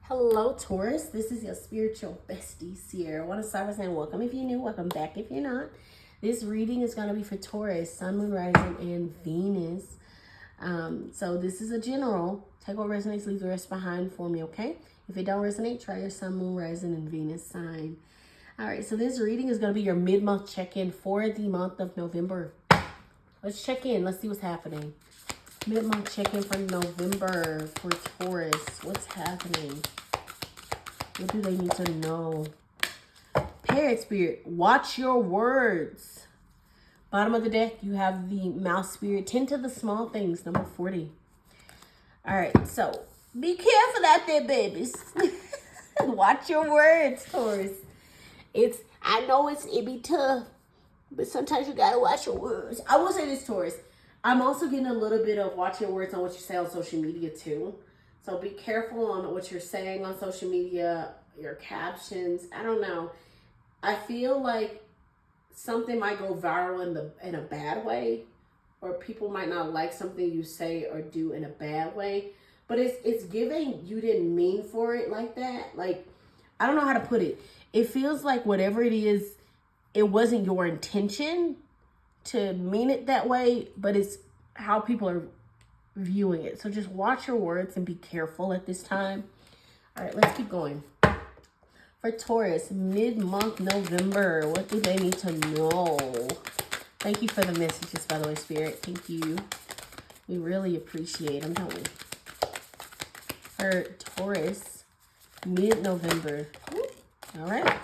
Hello, Taurus. This is your spiritual bestie, Ciara. I want to start by saying welcome if you're new, welcome back if you're not. This reading is going to be for Taurus, Sun, Moon, Rising, and Venus. So this is a general. Take what resonates, leave the rest behind for me, okay? If it don't resonate, try your Sun, Moon, Rising, and Venus sign. All right, so this reading is going to be your mid-month check-in for the month of November. Let's check in. Let's see what's happening. Mid-month check-in for November for Taurus. What's happening? What do they need to know? Parrot Spirit, watch your words. Bottom of the deck, you have the Mouse Spirit. Tend to the small things, number 40. All right, so be careful out there, babies. Watch your words, Taurus. I know it be tough, but sometimes you gotta watch your words. I will say this, Taurus. I'm also getting a little bit of watch your words on what you say on social media too. So be careful on what you're saying on social media, your captions. I don't know. I feel like something might go viral in a bad way, or people might not like something you say or do in a bad way. But it's giving you didn't mean for it like that. Like, I don't know how to put it. It feels like whatever it is, it wasn't your intention to mean it that way, but it's how people are viewing it. So just watch your words and be careful at this time. All right, let's keep going. For Taurus, mid-month November, what do they need to know? Thank you for the messages, by the way, Spirit. Thank you. We really appreciate them, don't we? For Taurus, mid-November. All right.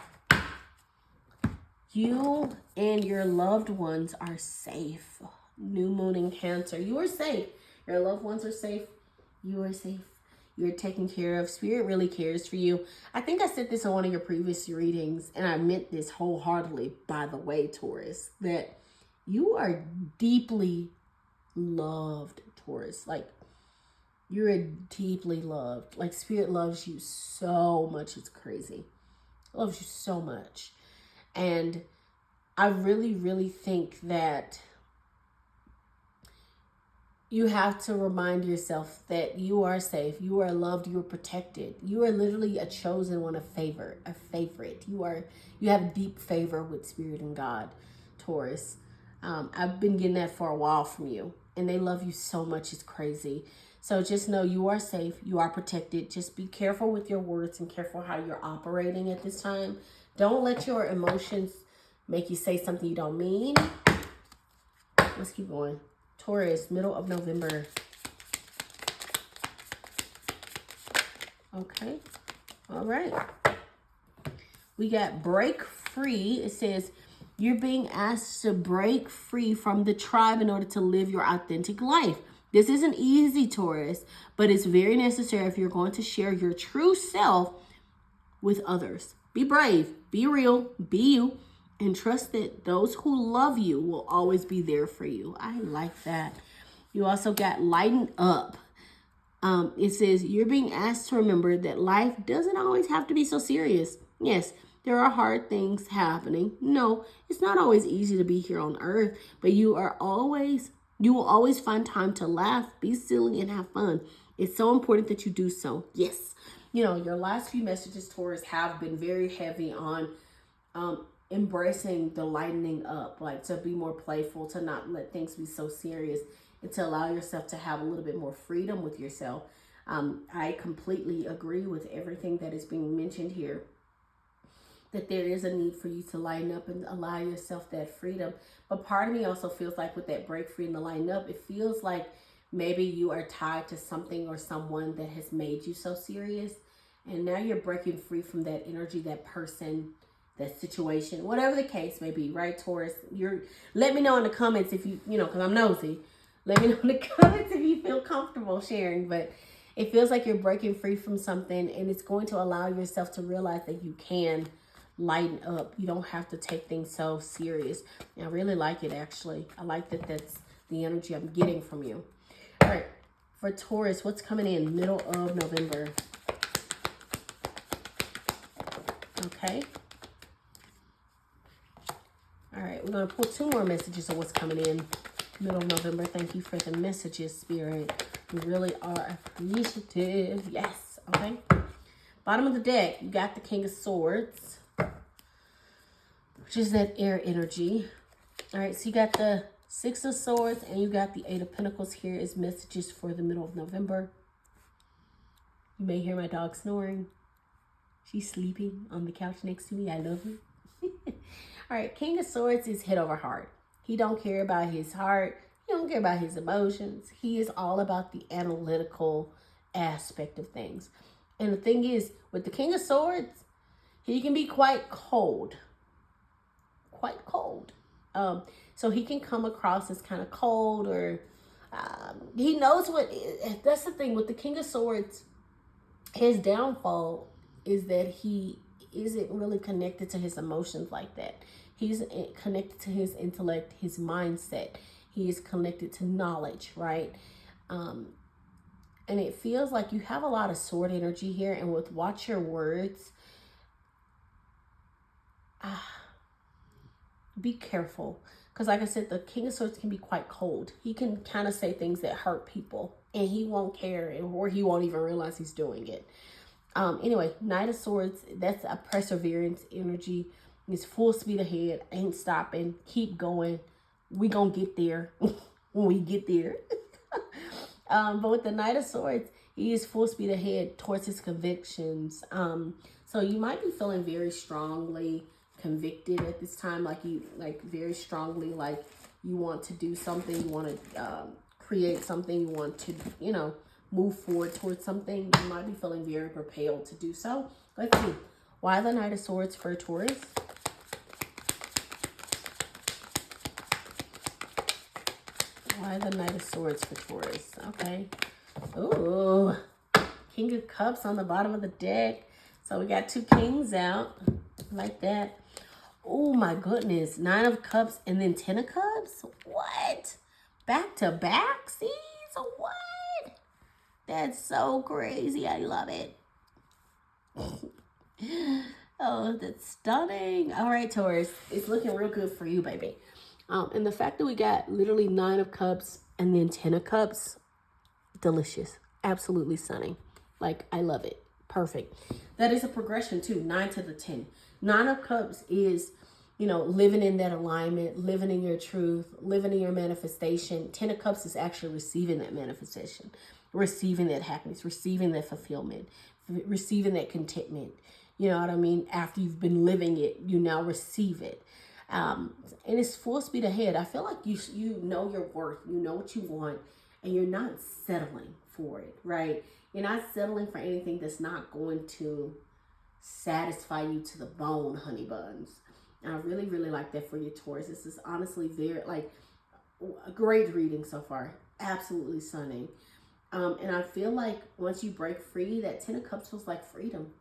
You and your loved ones are safe. New moon in Cancer. You are safe. Your loved ones are safe. You are safe. You're taken care of. Spirit really cares for you. I think I said this in one of your previous readings, and I meant this wholeheartedly, by the way, Taurus, that you are deeply loved, Taurus. Like, you're deeply loved. Like, Spirit loves you so much. It's crazy. Loves you so much. And I really, really think that you have to remind yourself that you are safe, you are loved, you are protected. You are literally a chosen one, a favorite. You have deep favor with Spirit and God, Taurus. I've been getting that for a while from you, and they love you so much, it's crazy. So just know you are safe, you are protected. Just be careful with your words and careful how you're operating at this time. Don't let your emotions make you say something you don't mean. Let's keep going. Taurus, middle of November. Okay. All right. We got break free. It says you're being asked to break free from the tribe in order to live your authentic life. This isn't easy, Taurus, but it's very necessary if you're going to share your true self with others. Be brave, be real, be you, and trust that those who love you will always be there for you. I like that. You also got lighten up. It says you're being asked to remember that life doesn't always have to be so serious. Yes, there are hard things happening. No, it's not always easy to be here on earth, but you will always find time to laugh, be silly, and have fun. It's so important that you do so. Yes. You know, your last few messages, Taurus, have been very heavy on embracing the lightening up, like to be more playful, to not let things be so serious, and to allow yourself to have a little bit more freedom with yourself. I completely agree with everything that is being mentioned here, that there is a need for you to lighten up and allow yourself that freedom. But part of me also feels like with that break free and the lighten up, it feels like maybe you are tied to something or someone that has made you so serious. And now you're breaking free from that energy, that person, that situation, whatever the case may be, right, Taurus? Let me know in the comments if because I'm nosy. Let me know in the comments if you feel comfortable sharing. But it feels like you're breaking free from something, and it's going to allow yourself to realize that you can lighten up. You don't have to take things so serious. I really like it, actually. I like that that's the energy I'm getting from you. All right, for Taurus, what's coming in middle of November? Okay. All right, we're going to pull 2 more messages of what's coming in middle of November. Thank you for the messages, Spirit. We really are appreciative. Yes. Okay. Bottom of the deck, you got the King of Swords, which is that air energy. All right, so you got the Six of Swords and you got the Eight of Pentacles. Here is messages for the middle of November. You may hear my dog snoring. She's sleeping on the couch next to me. I love her. All right, King of Swords is head over heart. He don't care about his heart. He don't care about his emotions. He is all about the analytical aspect of things. And the thing is, with the King of Swords, he can be quite cold. Quite cold. So he can come across as kind of cold, or he knows what, that's the thing with the King of Swords. His downfall is that he isn't really connected to his emotions like that. He's connected to his intellect, his mindset. He is connected to knowledge, right? And it feels like you have a lot of sword energy here. And with watch your words, be careful. Because like I said, the King of Swords can be quite cold. He can kind of say things that hurt people. And he won't care, or he won't even realize he's doing it. Anyway, Knight of Swords, that's a perseverance energy. It's full speed ahead, ain't stopping, keep going. We gonna get there when we get there. But with the Knight of Swords, he is full speed ahead towards his convictions. So you might be feeling very strongly convicted at this time, like very strongly, like you want to do something, you want to create something, you want to, move forward towards something. You might be feeling very propelled to do so. Let's see. Why the Knight of Swords for Taurus? Why the Knight of Swords for Taurus? Okay. Ooh. King of Cups on the bottom of the deck. So we got two kings out. Like that. Oh my goodness. 9 of Cups and then 10 of Cups? What? Back to back? See? So what? That's so crazy. I love it. Oh, that's stunning. All right, Taurus. It's looking real good for you, baby. And the fact that we got literally 9 of Cups and then 10 of Cups, delicious. Absolutely stunning. Like, I love it. Perfect. That is a progression too. 9 to the 10. 9 of Cups is, living in that alignment, living in your truth, living in your manifestation. 10 of Cups is actually receiving that manifestation, receiving that happiness, receiving that fulfillment, receiving that contentment. You know what I mean? After you've been living it, you now receive it. And it's full speed ahead. I feel like you know your worth, you know what you want, and you're not settling for it, right? You're not settling for anything that's not going to satisfy you to the bone, honey buns. And I really, really like that for you, Taurus. This is honestly very, a great reading so far. Absolutely stunning. And I feel like once you break free, that 10 of Cups feels like freedom.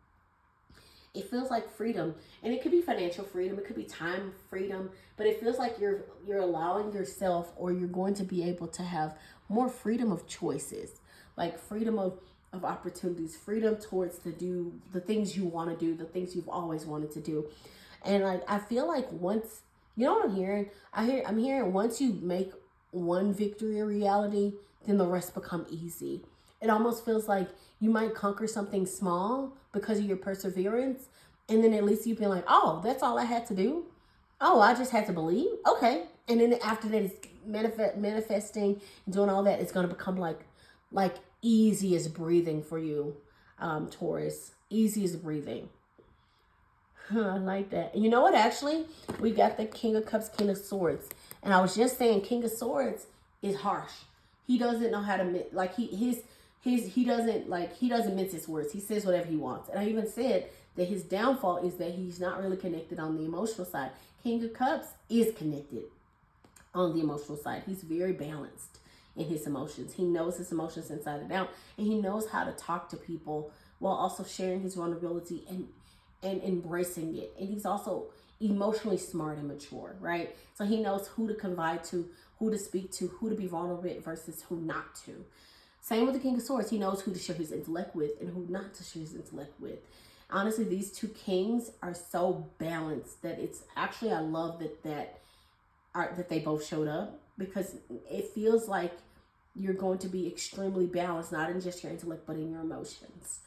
It feels like freedom, and it could be financial freedom, it could be time freedom, but it feels like you're allowing yourself, or you're going to be able to have more freedom of choices, like freedom of opportunities, freedom towards to do the things you want to do, the things you've always wanted to do. And I feel like once, you know what I'm hearing? I'm hearing once you make one victory a reality, then the rest become easy. It almost feels like you might conquer something small because of your perseverance. And then at least you've been like, oh, that's all I had to do. Oh, I just had to believe. Okay. And then after that, it's manifesting and doing all that. It's going to become like easy as breathing for you, Taurus. Easy as breathing. I like that. And you know what? Actually, we got the King of Cups, King of Swords. And I was just saying King of Swords is harsh. He doesn't know how to, he doesn't mince his words. He says whatever he wants. And I even said that his downfall is that he's not really connected on the emotional side. King of Cups is connected on the emotional side. He's very balanced in his emotions. He knows his emotions inside and out, and he knows how to talk to people while also sharing his vulnerability and embracing it. And he's also emotionally smart and mature, right? So he knows who to confide to, who to speak to, who to be vulnerable with versus who not to. Same with the King of Swords. He knows who to share his intellect with and who not to share his intellect with. Honestly, these two kings are so balanced that it's actually, I love that they both showed up, because it feels like you're going to be extremely balanced, not in just your intellect, but in your emotions.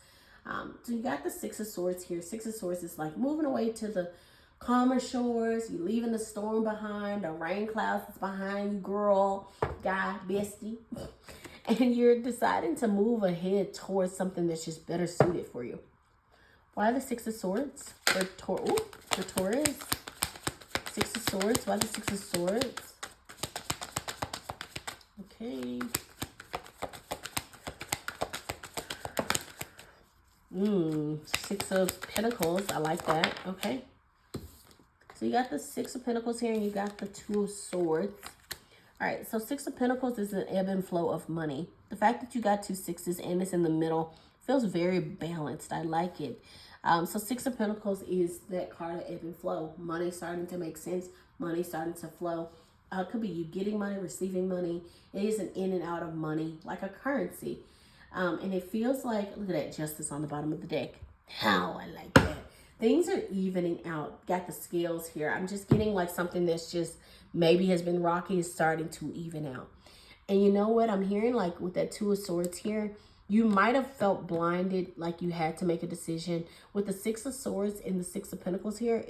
So you got the Six of Swords here. Six of Swords is like moving away to the calmer shores. You're leaving the storm behind. The rain clouds is behind you, girl, guy, bestie. And you're deciding to move ahead towards something that's just better suited for you. Why the Six of Swords? For Taurus. Six of Swords. Why the Six of Swords? Okay. Six of Pentacles. I like that. Okay. So you got the Six of Pentacles here and you got the Two of Swords. All right. So Six of Pentacles is an ebb and flow of money. The fact that you got two sixes and it's in the middle feels very balanced. I like it. So Six of Pentacles is that card of ebb and flow. Money starting to make sense. Money starting to flow. It could be you getting money, receiving money. It is an in and out of money, like a currency. And it feels like, look at that Justice on the bottom of the deck. How I like that. Things are evening out. Got the scales here. I'm just getting like something that's just maybe has been rocky is starting to even out. And you know what? I'm hearing like with that Two of Swords here, you might have felt blinded, like you had to make a decision. With the Six of Swords and the Six of Pentacles here,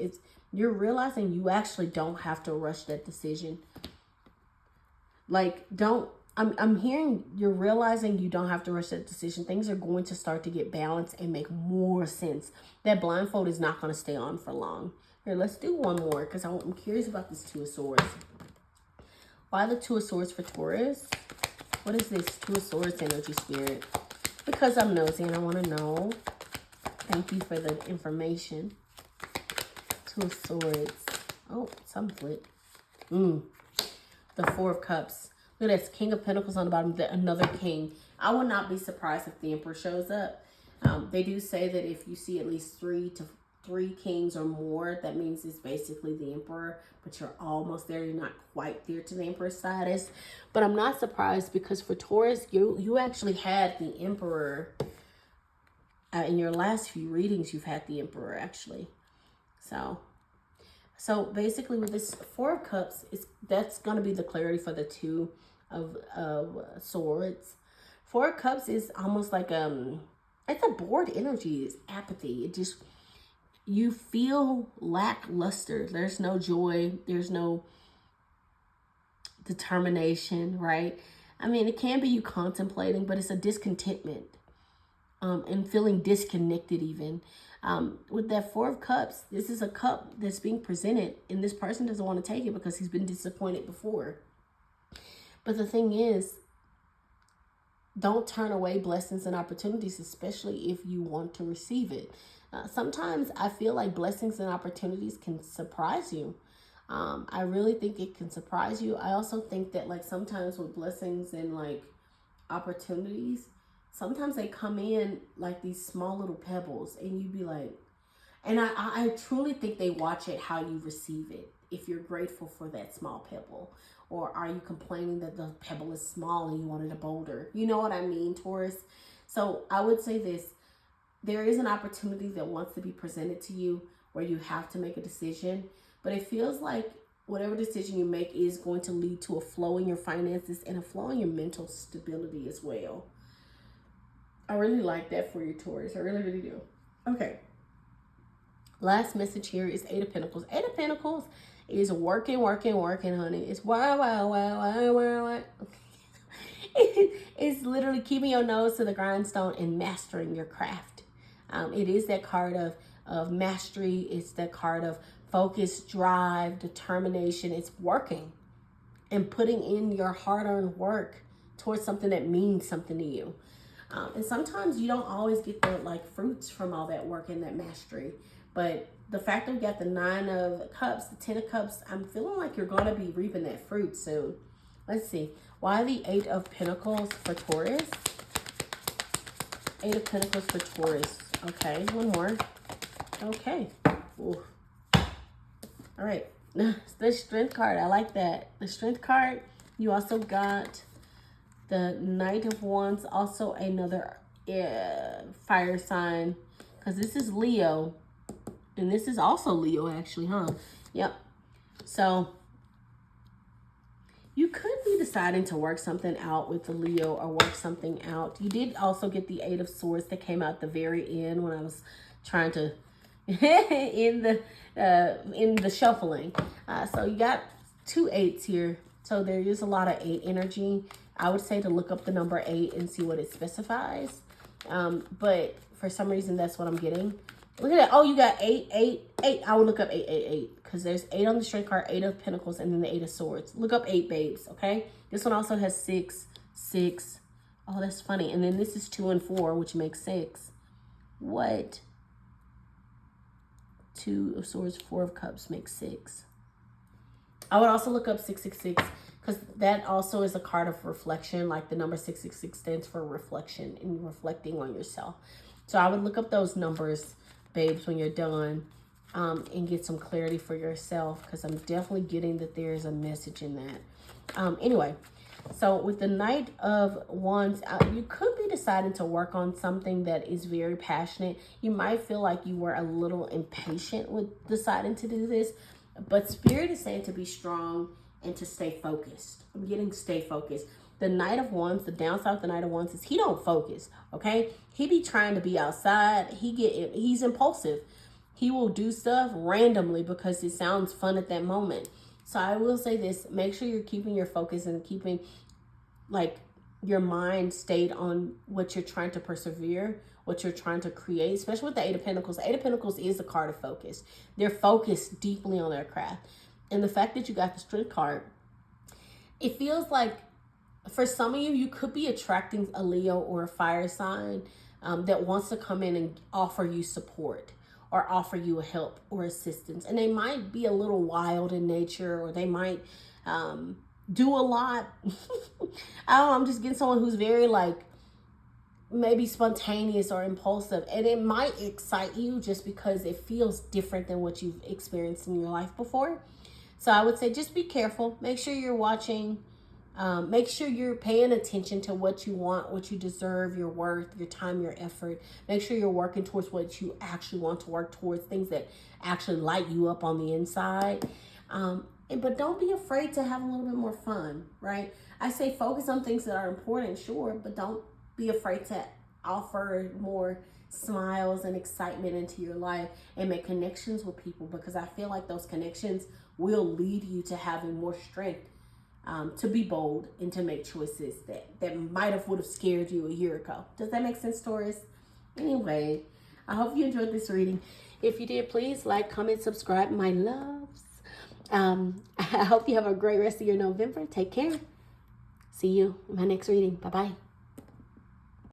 you're realizing you actually don't have to rush that decision. Like, I'm hearing you're realizing you don't have to rush that decision. Things are going to start to get balanced and make more sense. That blindfold is not going to stay on for long. Here, let's do one more because I'm curious about this Two of Swords. Why the Two of Swords for Taurus? What is this Two of Swords energy, Spirit? Because I'm nosy and I want to know. Thank you for the information. Two of Swords. Oh, some flip. The Four of Cups. Look at that King of Pentacles on the bottom. Another king. I would not be surprised if the Emperor shows up. They do say that if you see at least three kings or more, that means it's basically the Emperor. But you're almost there. You're not quite there to the Emperor's status. But I'm not surprised because for Taurus, you actually had the Emperor. In your last few readings, you've had the Emperor actually. So basically with this Four of Cups, that's going to be the clarity for the Two of Swords. Four of Cups is almost like it's a bored energy. It's apathy. It just, you feel lackluster. There's no joy. There's no determination, right? I mean, it can be you contemplating, but it's a discontentment and feeling disconnected even. With that Four of Cups, this is a cup that's being presented and this person doesn't want to take it because he's been disappointed before. But the thing is, don't turn away blessings and opportunities, especially if you want to receive it. Sometimes I feel like blessings and opportunities can surprise you. I really think it can surprise you. I also think that like sometimes with blessings and like opportunities, sometimes they come in like these small little pebbles and you be like, and I truly think they watch it how you receive it. If you're grateful for that small pebble, or are you complaining that the pebble is small and you wanted a boulder? You know what I mean, Taurus? So I would say this, there is an opportunity that wants to be presented to you where you have to make a decision, but it feels like whatever decision you make is going to lead to a flow in your finances and a flow in your mental stability as well. I really like that for you, Taurus. I really, really do. Okay. Last message here is Eight of Pentacles. Eight of Pentacles is working, honey. It's why. It's literally keeping your nose to the grindstone and mastering your craft. It is that card of mastery. It's that card of focus, drive, determination. It's working and putting in your hard-earned work towards something that means something to you. And sometimes you don't always get the like fruits from all that work and that mastery. But the fact that we got the Nine of Cups, the Ten of Cups, I'm feeling like you're going to be reaping that fruit soon. Let's see. Why the Eight of Pentacles for Taurus? Eight of Pentacles for Taurus. Okay, one more. Okay. Ooh. All right. The Strength card. I like that. The Strength card. You also got the Knight of Wands, also another fire sign, because this is Leo, and this is also Leo actually, huh? Yep. So You could be deciding to work something out with the Leo or work something out. You did also get the 8 of Swords that came out at the very end when I was trying to in the shuffling. So you got 2 8s here. So there is a lot of 8 energy. I would say to look up the number 8 and see what it specifies. But for some reason, that's what I'm getting. Look at that. Oh, you got 8, 8, 8. I would look up 8, 8, 8. Because there's 8 on the strength card, 8 of Pentacles, and then the 8 of Swords. Look up 8, babes, okay? This one also has 6, 6. Oh, that's funny. And then this is 2 and 4, which makes 6. What? 2 of Swords, 4 of Cups makes 6. I would also look up 666 because that also is a card of reflection. Like the number 666 stands for reflection and reflecting on yourself. So I would look up those numbers, babes, when you're done, and get some clarity for yourself, because I'm definitely getting that there's a message in that. Anyway, so with the Knight of Wands, you could be deciding to work on something that is very passionate. You might feel like you were a little impatient with deciding to do this, but Spirit is saying to be strong and to stay focused. I'm getting stay focused. The Knight of Wands, the downside of the Knight of Wands is he don't focus, okay? He be trying to be outside. He's impulsive. He will do stuff randomly because it sounds fun at that moment. So I will say this, make sure you're keeping your focus and keeping like your mind stayed on what you're trying to persevere, what you're trying to create, especially with the 8 of Pentacles. The 8 of Pentacles is the card of focus. They're focused deeply on their craft. And the fact that you got the Strength card, it feels like for some of you, you could be attracting a Leo or a fire sign that wants to come in and offer you support or offer you help or assistance. And they might be a little wild in nature, or they might do a lot. I don't know, I'm just getting someone who's very like maybe spontaneous or impulsive, and it might excite you just because it feels different than what you've experienced in your life before. So I would say just be careful. Make sure you're watching. Make sure you're paying attention to what you want, what you deserve, your worth, your time, your effort. Make sure you're working towards what you actually want to work towards, things that actually light you up on the inside. But don't be afraid to have a little bit more fun, right? I say focus on things that are important, sure, but don't be afraid to offer more smiles and excitement into your life and make connections with people, because I feel like those connections will lead you to having more strength to be bold and to make choices that would have scared you a year ago. Does that make sense, Taurus? Anyway, I hope you enjoyed this reading. If you did, please like, comment, subscribe, my loves. I hope you have a great rest of your November. Take care. See you in my next reading. Bye-bye.